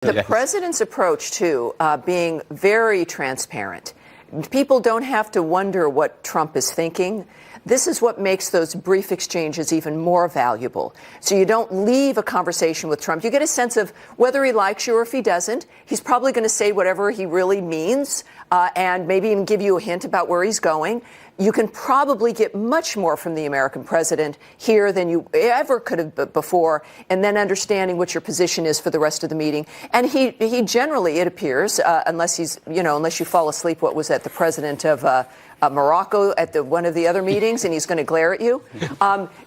The president's approach to being very transparent. People don't have to wonder what Trump is thinking. This is what makes those brief exchanges even more valuable. So you don't leave a conversation with Trump. You get a sense of whether he likes you or if he doesn't. He's probably going to say whatever he really means and maybe even give you a hint about where he's going. You can probably get much more from the American president here than you ever could have before, and then understanding what your position is for the rest of the meeting. And he generally, it appears, unless you fall asleep, what was that, the president of Morocco at one of the other meetings, and he's going to glare at you.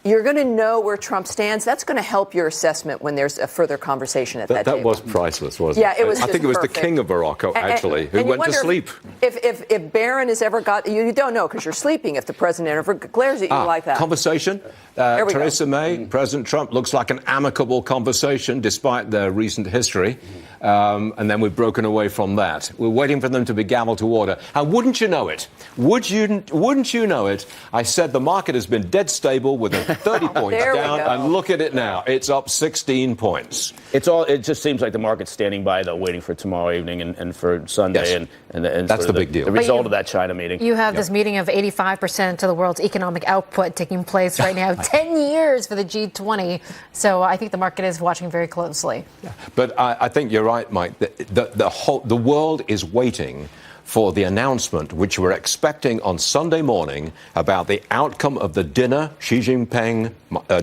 You're going to know where Trump stands. That's going to help your assessment when there's a further conversation at that table. That was priceless, wasn't it? Yeah, it was. I think it was perfect. The king of Morocco, actually, who went to sleep. If Barron has ever got you don't know because you're sleeping. If the president ever glares at you like that. Conversation. Theresa May, President Trump, looks like an amicable conversation despite their recent history. And then we've broken away from that. We're waiting for them to be gaveled to order. And wouldn't you know it? Wouldn't you know it? I said the market has been dead stable with a 30 points down, and look at it now. It's up 16 points. It just seems like the market's standing by, though, waiting for tomorrow evening and for Sunday. Yes. And that's the big deal. The result of that China meeting. You have this meeting of 85% of the world's economic output taking place right now. 10 years for the G20. So I think the market is watching very closely. Yeah. But I think you're right, Mike. The world is waiting for the announcement, which we're expecting on Sunday morning, about the outcome of the dinner, Xi Jinping,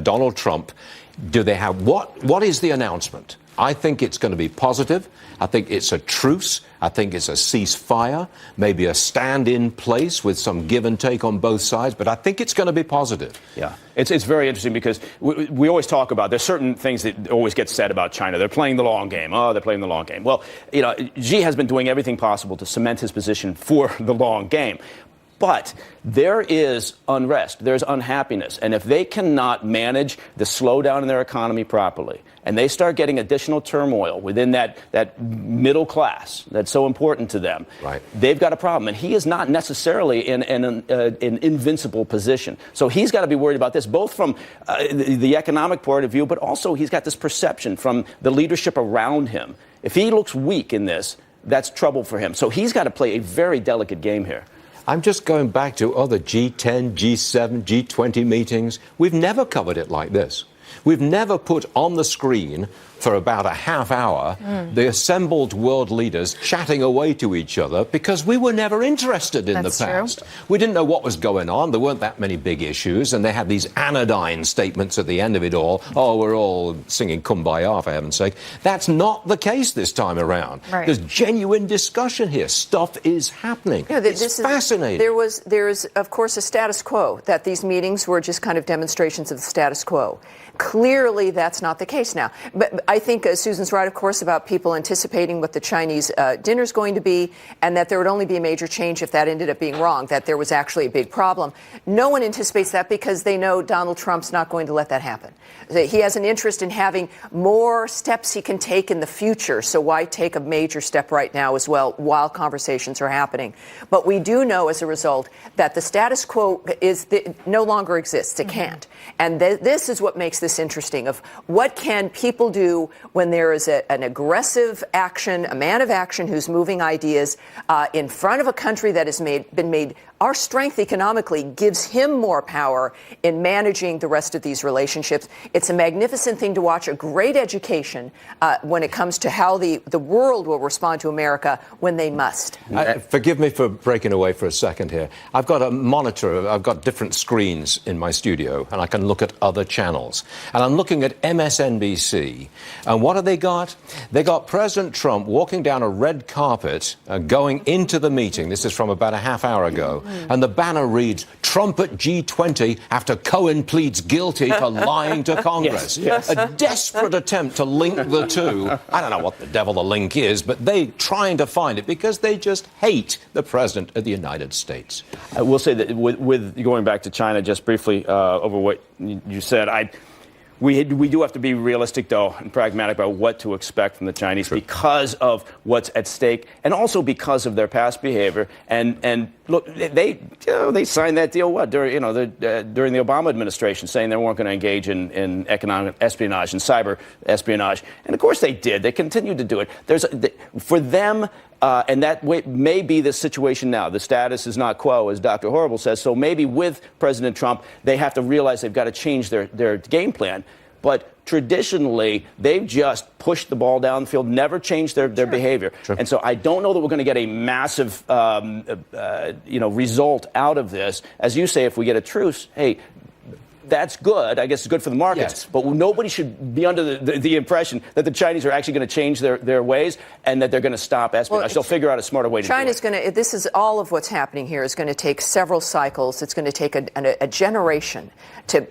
Donald Trump. Do they have what is the announcement? I think it's going to be positive. I think it's a truce. I think it's a ceasefire, maybe a stand in place with some give and take on both sides. But I think it's going to be positive. Yeah, it's very interesting because we always talk about there's certain things that always get said about China. They're playing the long game. Oh, they're playing the long game. Well, Xi has been doing everything possible to cement his position for the long game. But there is unrest, there's unhappiness. And if they cannot manage the slowdown in their economy properly, and they start getting additional turmoil within that middle class that's so important to them, right, they've got a problem. And he is not necessarily in an invincible position. So he's got to be worried about this, both from the economic point of view, but also he's got this perception from the leadership around him. If he looks weak in this, that's trouble for him. So he's got to play a very delicate game here. I'm just going back to other G10, G7, G20 meetings. We've never covered it like this. We've never put on the screen for about a half hour the assembled world leaders chatting away to each other because we were never interested in the past. True. We didn't know what was going on. There weren't that many big issues, and they had these anodyne statements at the end of it all. Oh, we're all singing Kumbaya, for heaven's sake. That's not the case this time around. Right. There's genuine discussion here. Stuff is happening. It's fascinating. There is, of course, a status quo, that these meetings were just kind of demonstrations of the status quo. Clearly, that's not the case now. But I think Susan's right, of course, about people anticipating what the Chinese dinner is going to be, and that there would only be a major change if that ended up being wrong, that there was actually a big problem. No one anticipates that because they know Donald Trump's not going to let that happen. He has an interest in having more steps he can take in the future, so why take a major step right now as well while conversations are happening? But we do know as a result that the status quo no longer exists. It can't. And this is what makes this interesting, of what can people do when there is an aggressive action, a man of action who's moving ideas in front of a country that has been made. Our strength economically gives him more power in managing the rest of these relationships. It's a magnificent thing to watch, a great education when it comes to how the world will respond to America when they must. Forgive me for breaking away for a second here. I've got a monitor. I've got different screens in my studio, and I can look at other channels. And I'm looking at MSNBC. And what have they got? They got President Trump walking down a red carpet going into the meeting. This is from about a half hour ago. And the banner reads, Trump at G20 after Cohen pleads guilty for lying to Congress. Yes. A desperate attempt to link the two. I don't know what the devil the link is, but they're trying to find it because they just hate the President of the United States. I will say that with going back to China just briefly over what you said, we do have to be realistic, though, and pragmatic about what to expect from the Chinese because of what's at stake and also because of their past behavior. And look, they signed that deal during during the Obama administration, saying they weren't going to engage in economic espionage and cyber espionage, and of course they did. They continued to do it. For them. And that may be the situation now. The status is not quo, as Dr. Horrible says. So maybe with President Trump, they have to realize they've got to change their game plan. But traditionally, they've just pushed the ball down the field, never changed their behavior. Sure. And so I don't know that we're going to get a massive result out of this. As you say, if we get a truce, hey, that's good. I guess it's good for the markets. Yes. But nobody should be under the impression that the Chinese are actually going to change their ways and that they're going to stop espionage. They'll figure out a smarter way to do it. China's going to, this is all of what's happening here is going to take several cycles. It's going to take a generation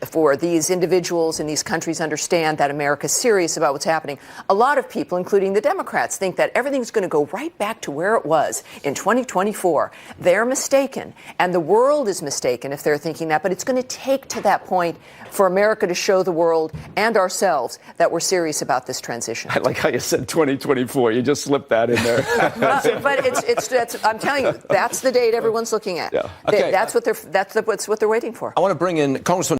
for these individuals in these countries understand that America's serious about what's happening. A lot of people, including the Democrats, think that everything's going to go right back to where it was in 2024. They're mistaken, and the world is mistaken if they're thinking that, but it's going to take to that point for America to show the world and ourselves that we're serious about this transition. I like how you said 2024. You just slipped that in there. But I'm telling you, that's the date everyone's looking at. Yeah. Okay. That's what they're waiting for. I want to bring in Congressman